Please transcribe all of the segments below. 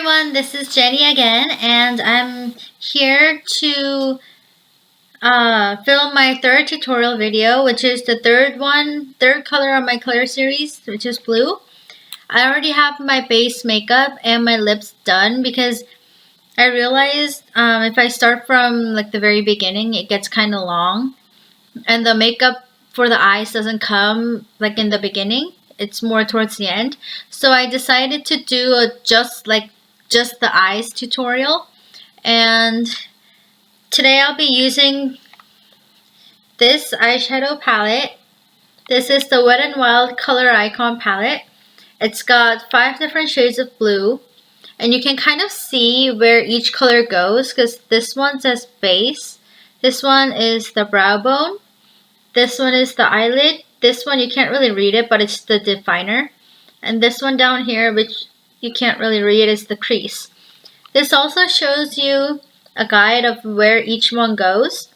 everyone, this is Jenny again, and I'm here to film my third tutorial video, which is the third color on my color series, which is blue. I already have my base makeup and my lips done because I realized if I start from like the very beginning, it gets kind of long, and the makeup for the eyes doesn't come like in the beginning. It's more towards the end. So I decided to do a just the eyes tutorial, and today I'll be using this eyeshadow palette. This is the Wet n Wild Color Icon palette. It's got 5 different shades of blue, and you can kind of see where each color goes because this one says base, this one is the brow bone, this one is the eyelid, this one you can't really read it but it's the definer, and this one down here, which you can't really read, is the crease. This also shows you a guide of where each one goes.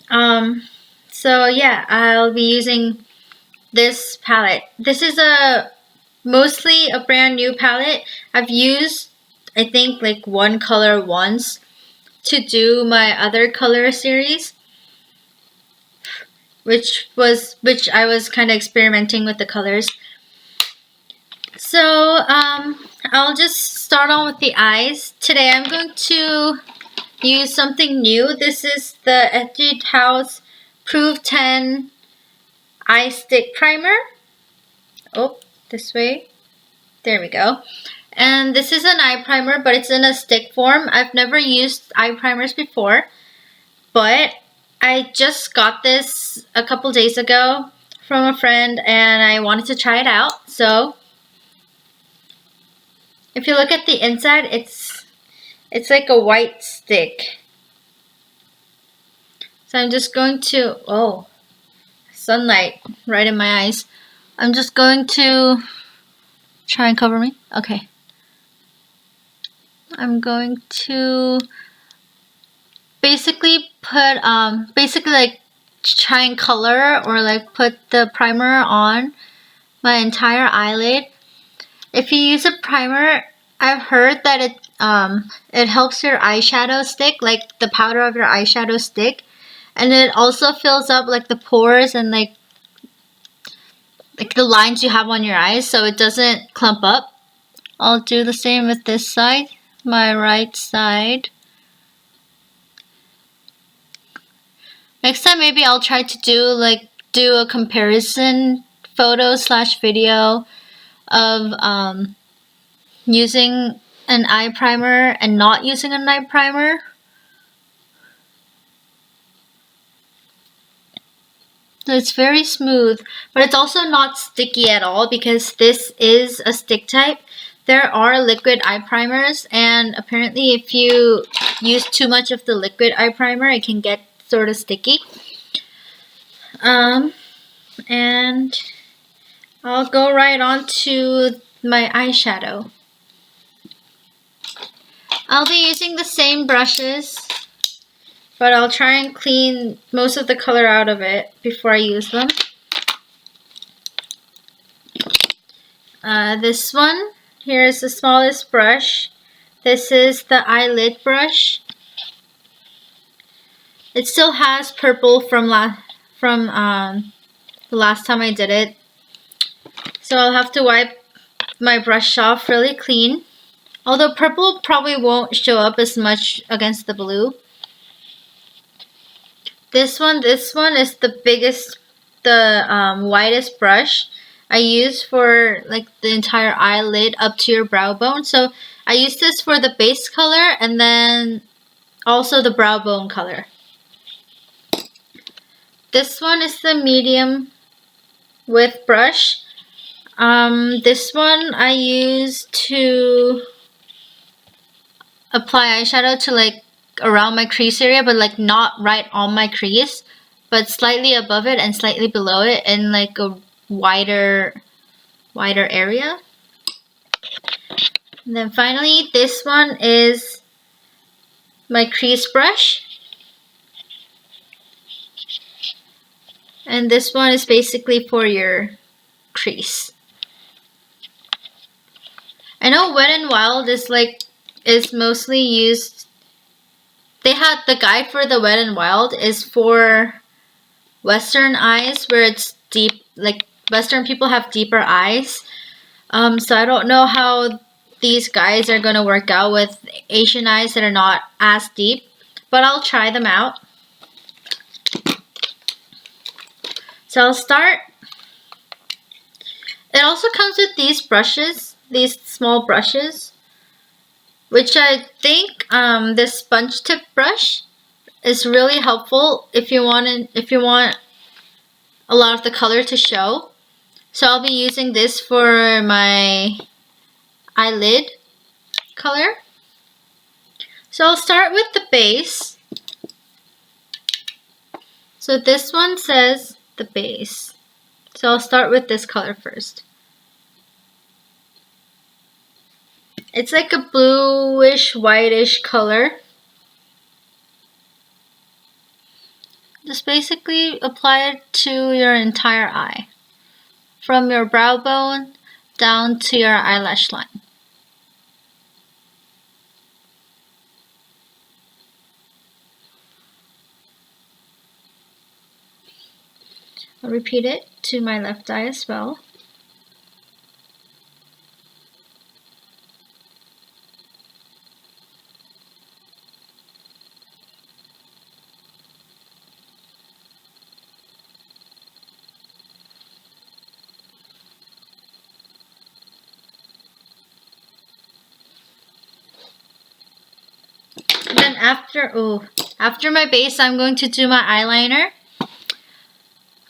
So yeah, I'll be using this palette. This is mostly a brand new palette. I've used, I think, like one color once to do my other color series, which I was kind of experimenting with the colors. So I'll just start on with the eyes. Today I'm going to use something new. This is the Etude House Proof 10 Eye Stick Primer. Oh, this way. There we go. And this is an eye primer, but it's in a stick form. I've never used eye primers before, but I just got this a couple days ago from a friend and I wanted to try it out. So if you look at the inside, it's like a white stick. So I'm just going to, oh, sunlight right in my eyes. I'm just going to try and cover me. Okay. I'm going to basically put, like try and color or like put the primer on my entire eyelid. If you use a primer, I've heard that it helps your eyeshadow stick, like the powder of your eyeshadow stick, and it also fills up like the pores and like the lines you have on your eyes, so it doesn't clump up. I'll do the same with this side, my right side. Next time maybe I'll try to do a comparison photo / video of using an eye primer and not using an eye primer. So it's very smooth, but it's also not sticky at all because this is a stick type. There are liquid eye primers, and apparently if you use too much of the liquid eye primer, it can get sort of sticky. And I'll go right on to my eyeshadow. I'll be using the same brushes, but I'll try and clean most of the color out of it before I use them. This one here is the smallest brush. This is the eyelid brush. It still has purple from the last time I did it, so I'll have to wipe my brush off really clean. Although purple probably won't show up as much against the blue. This one is the biggest, the widest brush I use for like the entire eyelid up to your brow bone. So I use this for the base color and then also the brow bone color. This one is the medium width brush. This one I use to apply eyeshadow to like around my crease area, but like not right on my crease, but slightly above it and slightly below it in like a wider area. And then finally, this one is my crease brush. And this one is basically for your crease. I know Wet n Wild is mostly used. They had the guide for the Wet n Wild is for Western eyes where it's deep, like Western people have deeper eyes. So I don't know how these guides are gonna work out with Asian eyes that are not as deep, but I'll try them out. So I'll start. It also comes with these brushes, these small brushes, which I think this sponge tip brush is really helpful if you want a lot of the color to show. So I'll be using this for my eyelid color. So I'll start with the base. So this one says the base. So I'll start with this color first. It's like a bluish, whitish color. Just basically apply it to your entire eye. From your brow bone down to your eyelash line. I'll repeat it to my left eye as well. And then after my base, I'm going to do my eyeliner.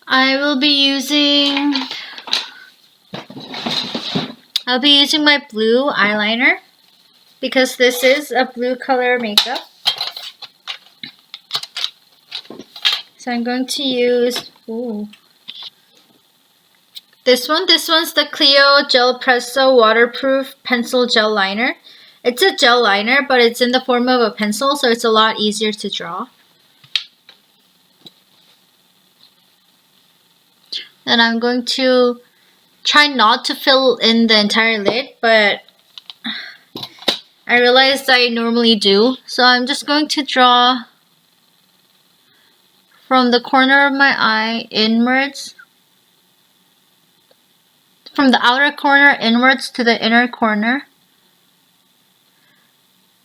I'll be using my blue eyeliner because this is a blue color makeup. So I'm going to use this one. This one's the Clio Gel Presso Waterproof Pencil Gel Liner. It's a gel liner, but it's in the form of a pencil, so it's a lot easier to draw. And I'm going to try not to fill in the entire lid, but I realized I normally do. So I'm just going to draw from the corner of my eye inwards. From the outer corner inwards to the inner corner.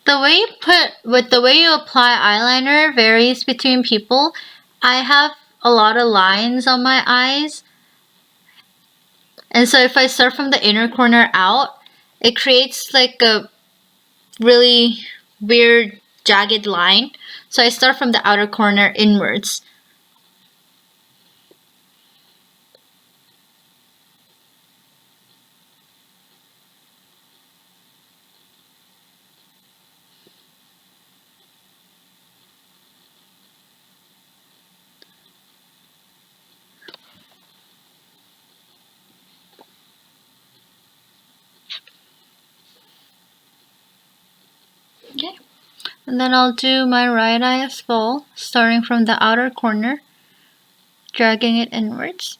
The way you apply eyeliner varies between people. I have a lot of lines on my eyes. And so if I start from the inner corner out, it creates like a really weird jagged line. So I start from the outer corner inwards. Okay, and then I'll do my right eye as well, starting from the outer corner, dragging it inwards.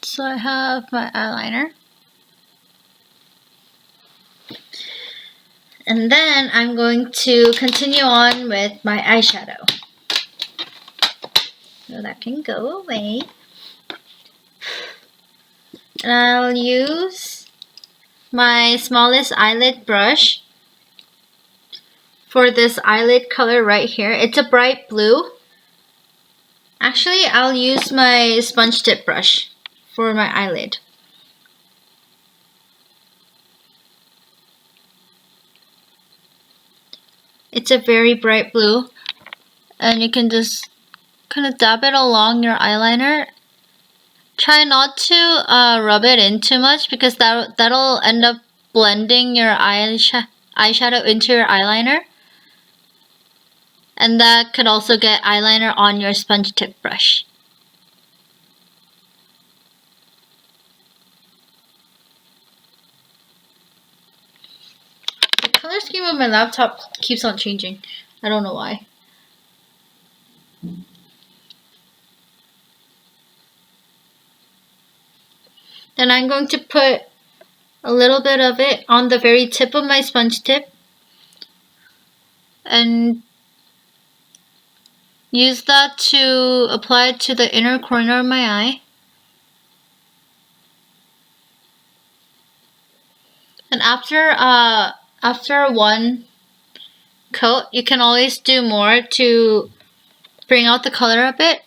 So I have my eyeliner. And then I'm going to continue on with my eyeshadow. So that can go away. And I'll use my smallest eyelid brush for this eyelid color right here. It's a bright blue. Actually, I'll use my sponge tip brush for my eyelid. It's a very bright blue. And you can just kind of dab it along your eyeliner. Try not to rub it in too much because that'll end up blending your eyeshadow into your eyeliner. And that could also get eyeliner on your sponge tip brush. The color scheme of my laptop keeps on changing. I don't know why. Then I'm going to put a little bit of it on the very tip of my sponge tip and use that to apply it to the inner corner of my eye. And after one coat, you can always do more to bring out the color a bit.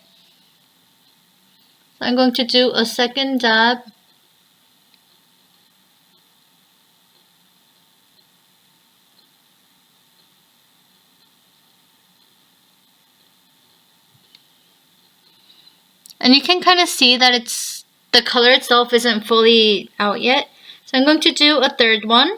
So I'm going to do a second dab. And you can kind of see that the color itself isn't fully out yet. So I'm going to do a third one.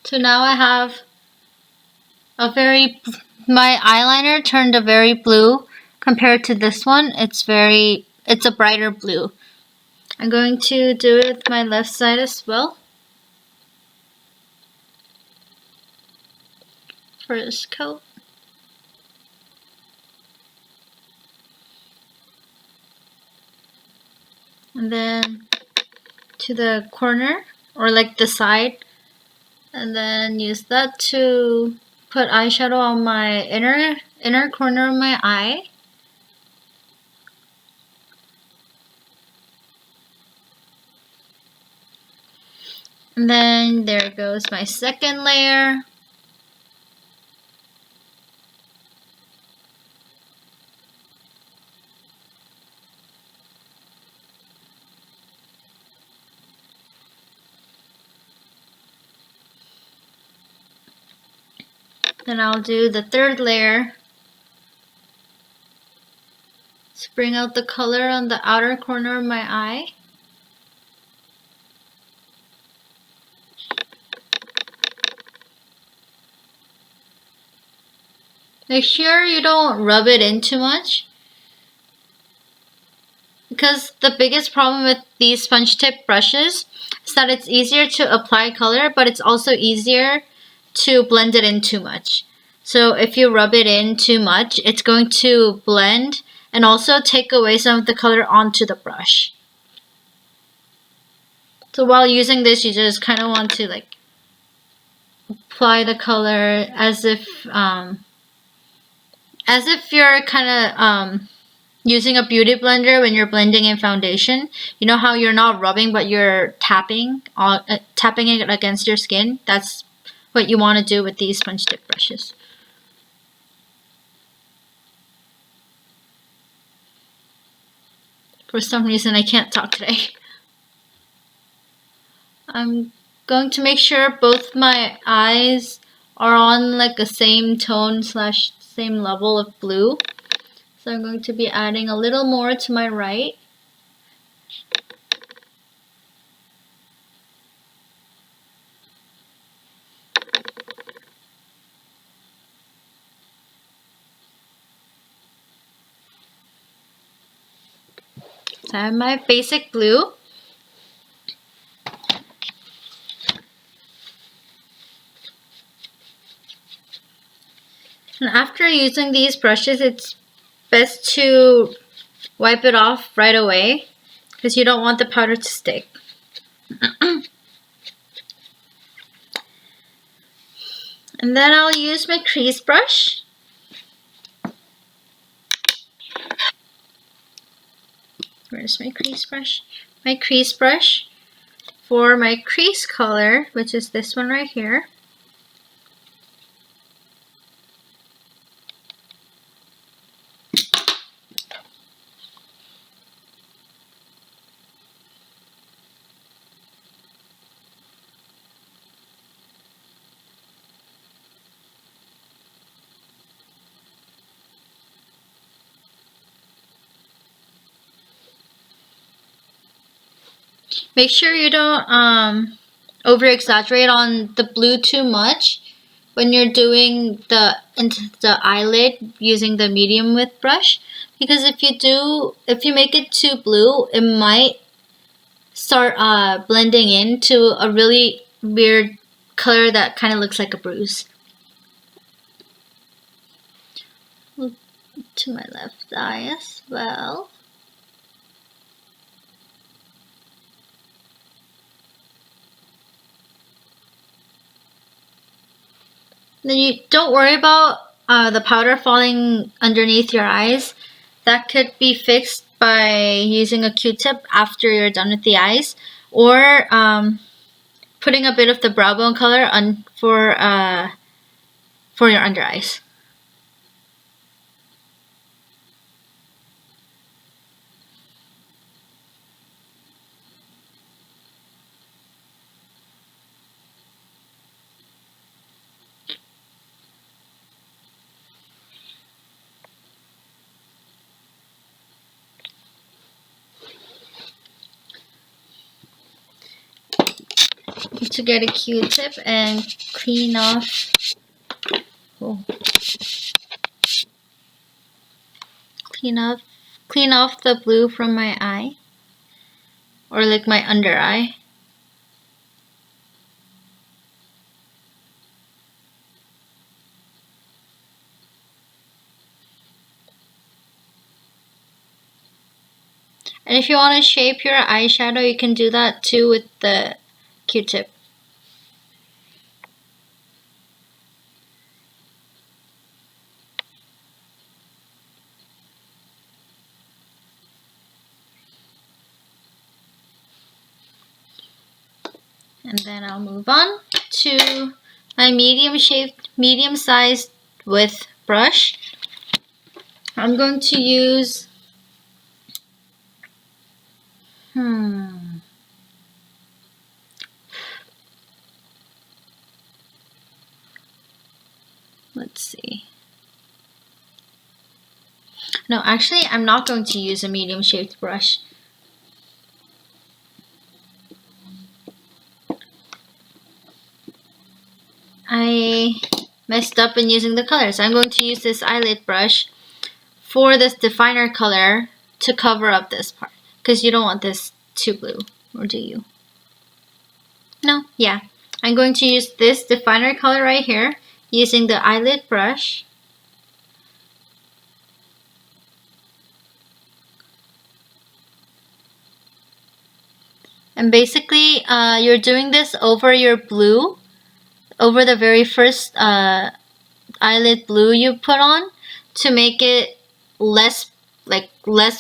So now I have my eyeliner turned a very blue compared to this one. It's a brighter blue. I'm going to do it with my left side as well. First coat. And then to the corner or like the side. And then use that to put eyeshadow on my inner corner of my eye. And then there goes my second layer. Then I'll do the third layer to bring out the color on the outer corner of my eye. Make sure you don't rub it in too much, because the biggest problem with these sponge tip brushes is that it's easier to apply color, but it's also easier to blend it in too much. So if you rub it in too much, it's going to blend and also take away some of the color onto the brush. So while using this, you just kind of want to like apply the color as if you're kind of using a beauty blender when you're blending in foundation. You know how you're not rubbing but you're tapping it against your skin? That's what you want to do with these sponge tip brushes. For some reason I can't talk today. I'm going to make sure both my eyes are on like a same tone / same level of blue. So I'm going to be adding a little more to my right. So I have my basic blue. And after using these brushes, it's best to wipe it off right away because you don't want the powder to stick. And then I'll use my crease brush. Where's my crease brush? My crease brush for my crease color, which is this one right here. Make sure you don't over exaggerate on the blue too much when you're doing the eyelid using the medium width brush, because if you make it too blue, it might start blending into a really weird color that kind of looks like a bruise. To my left eye as well. Then you don't worry about the powder falling underneath your eyes. That could be fixed by using a Q-tip after you're done with the eyes, or putting a bit of the brow bone color on for your under eyes. To get a Q-tip and clean off. Oh. Clean off the blue from my eye, or like my under eye. And if you want to shape your eyeshadow, you can do that too with the Q-tip. And then I'll move on to my medium-sized width brush. I'm going to use let's see. No, actually, I'm not going to use a medium-shaped brush. I messed up in using the colors. I'm going to use this eyelid brush for this definer color to cover up this part, because you don't want this too blue, or do you? No? Yeah. I'm going to use this definer color right here using the eyelid brush. And basically, you're doing this over your blue, over the very first eyelid blue you put on, to make it less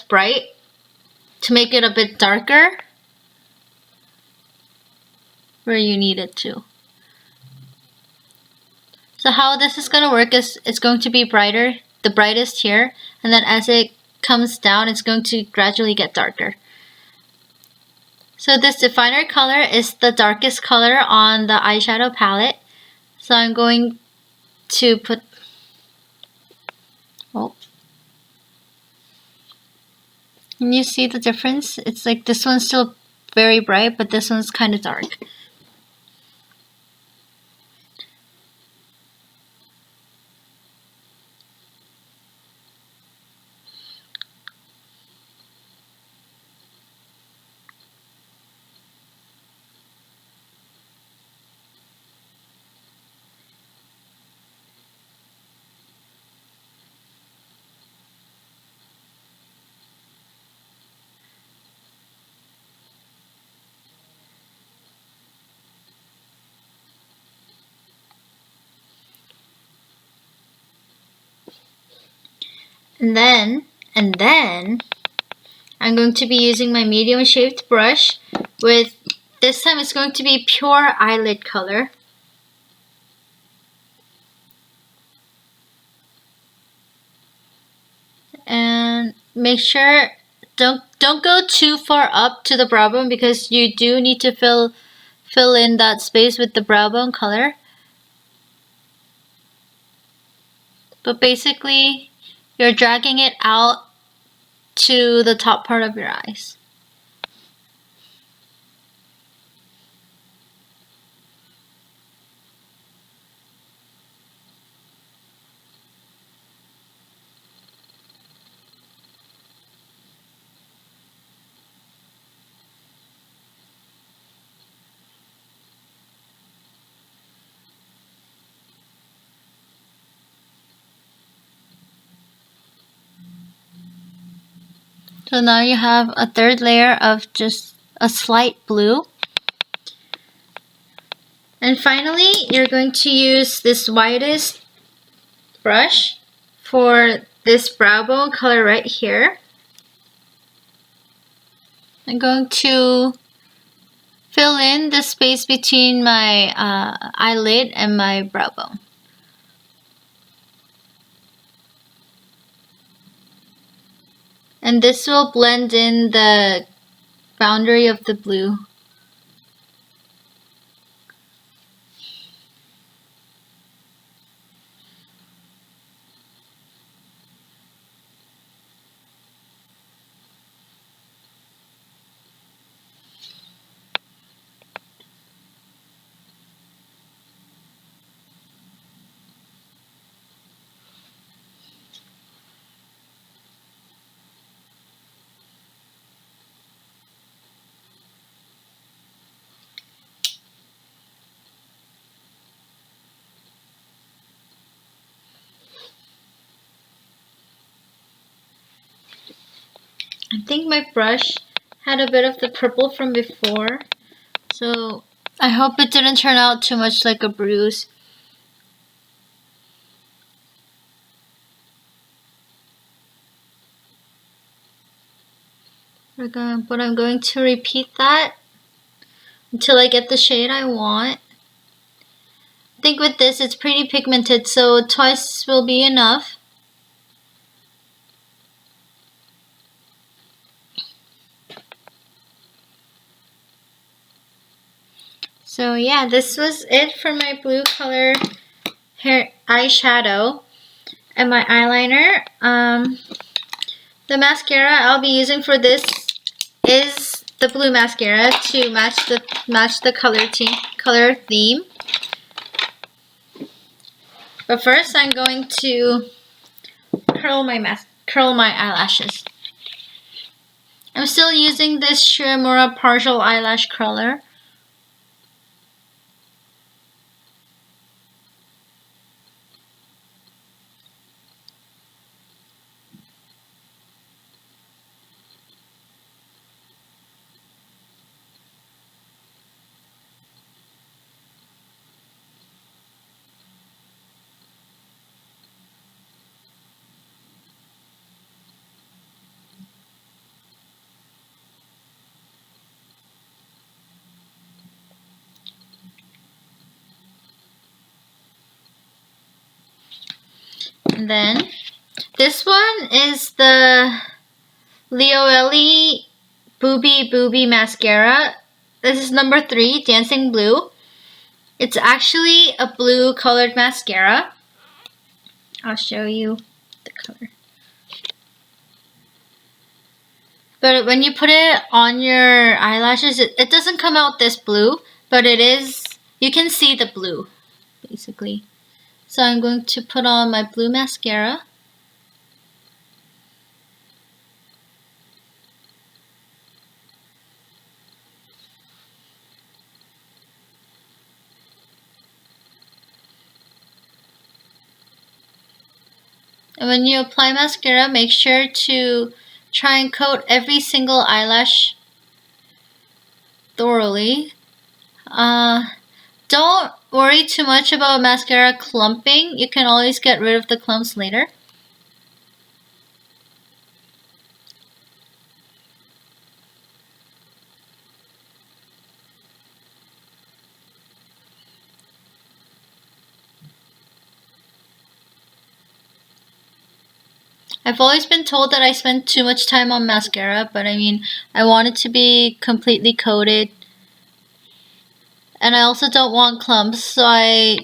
bright, to make it a bit darker where you need it to. So how this is going to work is it's going to be brighter, the brightest here, and then as it comes down, it's going to gradually get darker. So this definer color is the darkest color on the eyeshadow palette. So I'm going to put, can you see the difference? It's like this one's still very bright, but this one's kind of dark. And then I'm going to be using my medium shaped brush with, this time it's going to be pure eyelid color. And make sure don't go too far up to the brow bone, because you do need to fill in that space with the brow bone color. But basically, you're dragging it out to the top part of your eyes. So now you have a third layer of just a slight blue. And finally, you're going to use this widest brush for this brow bone color right here. I'm going to fill in the space between my eyelid and my brow bone. And this will blend in the boundary of the blue. I think my brush had a bit of the purple from before, so I hope it didn't turn out too much like a bruise. But I'm going to repeat that until I get the shade I want. I think with this it's pretty pigmented, so twice will be enough. So yeah, this was it for my blue color hair eyeshadow and my eyeliner. The mascara I'll be using for this is the blue mascara to match the color theme. But first, I'm going to curl my eyelashes. I'm still using this Shiramura partial eyelash curler. And then this one is the Lioeli Booby Mascara. This is number 3, Dancing Blue. It's actually a blue colored mascara. I'll show you the color. But when you put it on your eyelashes, it doesn't come out this blue, but it is, you can see the blue, basically. So I'm going to put on my blue mascara. And when you apply mascara, make sure to try and coat every single eyelash thoroughly. Don't worry too much about mascara clumping. You can always get rid of the clumps later. I've always been told that I spend too much time on mascara, but I mean, I want it to be completely coated. And I also don't want clumps, so I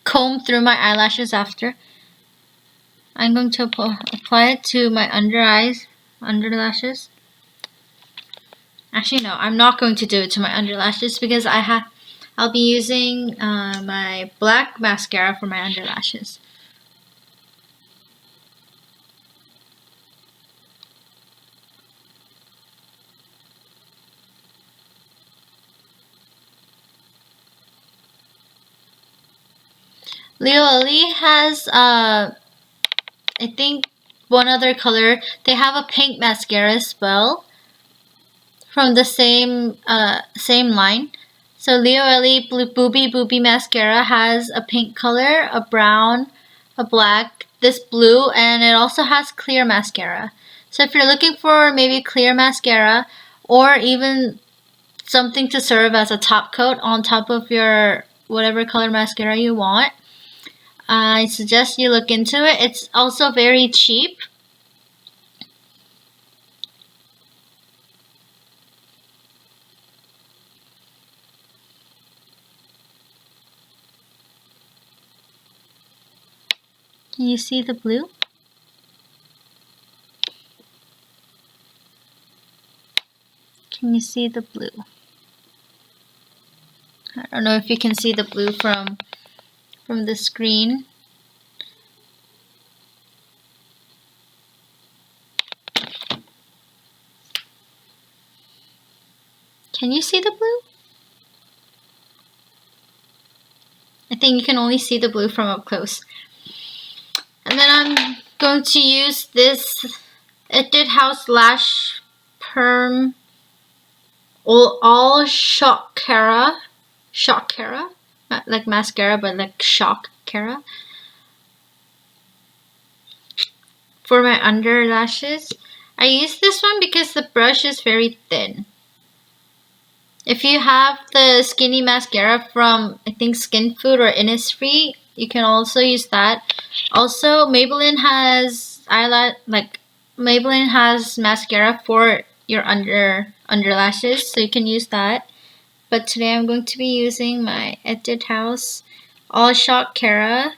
comb through my eyelashes after. I'm going to apply it to my underlashes. Actually, no, I'm not going to do it to my underlashes because I'll be using my black mascara for my underlashes. Leo Ali has I think one other color. They have a pink mascara as well from the same line. So Leo Ali Booby mascara has a pink color, a brown, a black, this blue, and it also has clear mascara. So if you're looking for maybe clear mascara or even something to serve as a top coat on top of your whatever color mascara you want, I suggest you look into it. It's also very cheap. Can you see the blue? Can you see the blue? I don't know if you can see the blue from the screen. Can you see the blue? I think you can only see the blue from up close. And then I'm going to use this Etude House Lash Perm All Shock Cara, like mascara but like Shock Cara for my underlashes. I use this one because the brush is very thin. If you have the skinny mascara from, I think, Skin Food or Innisfree, you can also use that. Also, Maybelline has mascara for your underlashes, so you can use that. But today I'm going to be using my Etude House All Shock Cara.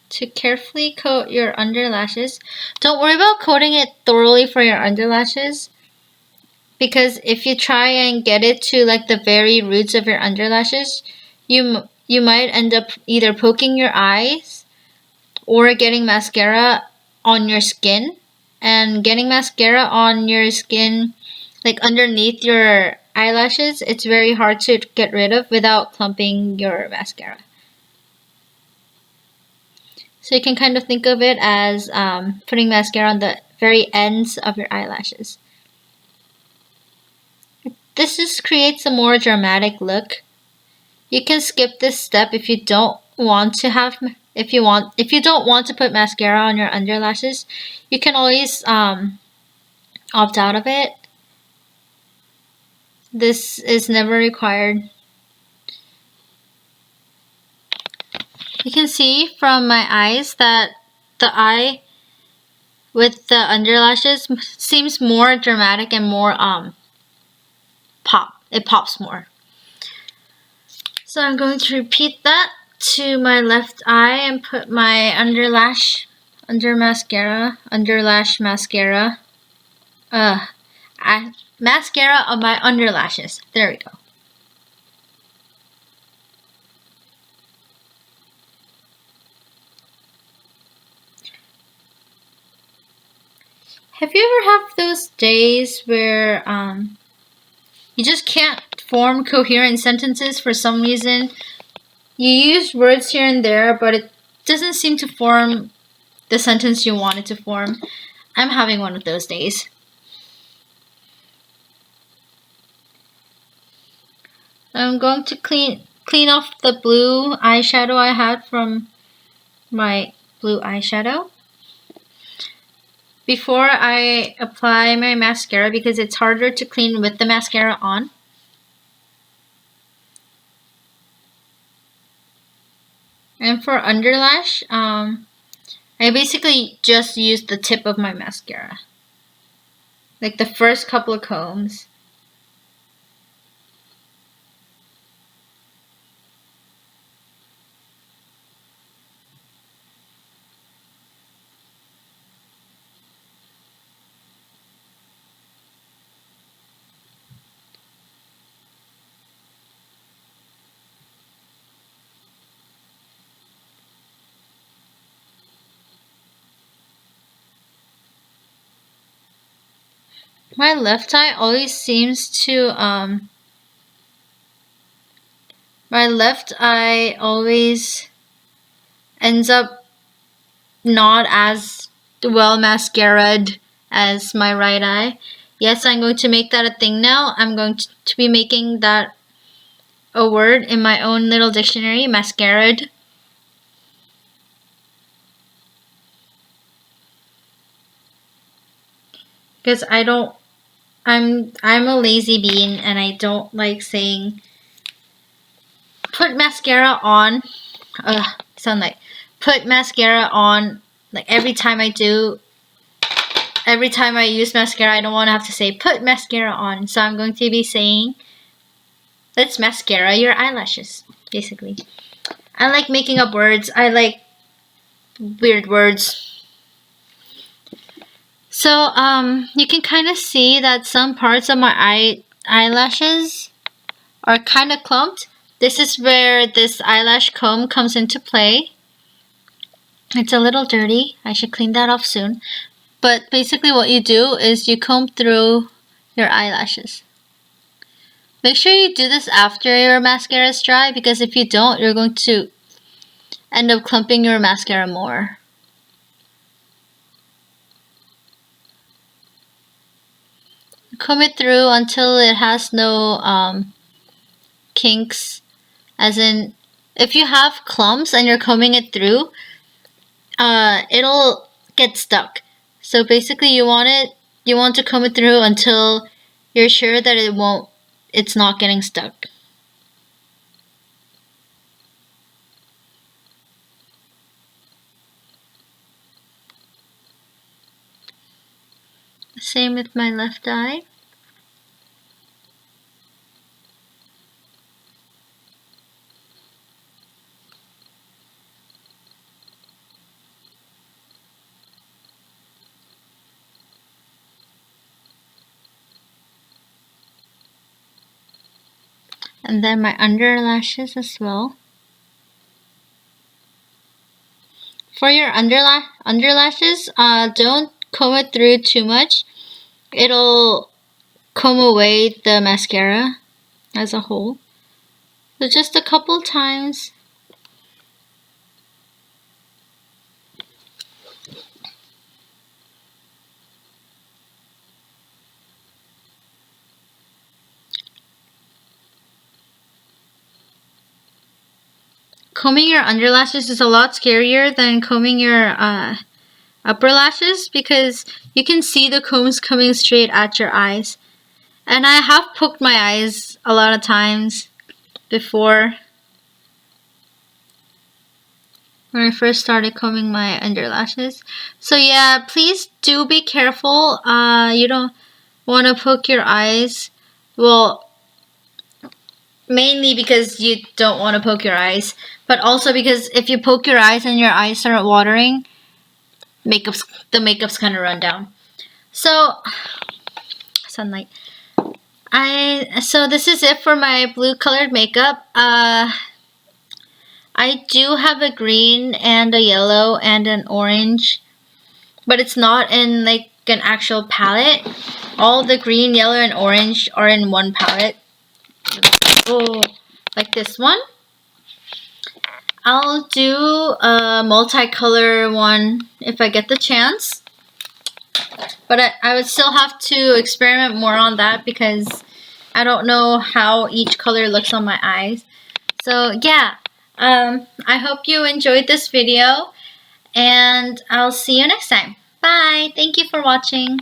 To carefully coat your underlashes. Don't worry about coating it thoroughly for your underlashes, because if you try and get it to like the very roots of your underlashes, you might end up either poking your eyes or getting mascara on your skin. And getting mascara on your skin, like underneath your eyelashes, it's very hard to get rid of without clumping your mascara. So you can kind of think of it as putting mascara on the very ends of your eyelashes. This just creates a more dramatic look. You can skip this step if you don't want to if you don't want to put mascara on your underlashes. You can always opt out of it. This is never required. You can see from my eyes that the eye with the underlashes seems more dramatic and more it pops more. So I'm going to repeat that to my left eye and put my underlash mascara on my underlashes. There we go. Have you ever had those days where you just can't form coherent sentences for some reason? You use words here and there, but it doesn't seem to form the sentence you want it to form. I'm having one of those days. I'm going to clean off the blue eyeshadow I had from my blue eyeshadow before I apply my mascara, because it's harder to clean with the mascara on. And for underlash, I basically just used the tip of my mascara. Like the first couple of combs. My left eye always seems to, my left eye always ends up not as well mascaraed as my right eye. Yes, I'm going to make that a thing now. I'm going to be making that a word in my own little dictionary, mascaraed. Because I'm a lazy bean and I don't like saying put mascara on. Sound like put mascara on. Like every time I use mascara, I don't want to have to say put mascara on. So I'm going to be saying let's mascara your eyelashes, basically. I like making up words. I like weird words. So you can kind of see that some parts of my eyelashes are kind of clumped. This is where this eyelash comb comes into play. It's a little dirty. I should clean that off soon. But basically what you do is you comb through your eyelashes. Make sure you do this after your mascara is dry, because if you don't, you're going to end up clumping your mascara more. Comb it through until it has no kinks, as in if you have clumps and you're combing it through, it'll get stuck. So basically you want to comb it through until you're sure that it's not getting stuck. Same with my left eye. And then my underlashes as well. For your underlashes, don't comb it through too much. It'll comb away the mascara as a whole. So just a couple times. Combing your underlashes is a lot scarier than combing your upper lashes, because you can see the combs coming straight at your eyes. And I have poked my eyes a lot of times before, when I first started combing my underlashes. So yeah, please do be careful. You don't want to poke your eyes. Well, mainly because you don't want to poke your eyes, but also because if you poke your eyes and your eyes start watering, the makeup's kind of run down. So sunlight. So this is it for my blue colored makeup. I do have a green and a yellow and an orange, but it's not in like an actual palette. All the green, yellow, and orange are in one palette. Oh, like this one. I'll do a multicolor one if I get the chance. But I would still have to experiment more on that, because I don't know how each color looks on my eyes. So yeah, I hope you enjoyed this video, and I'll see you next time. Bye! Thank you for watching.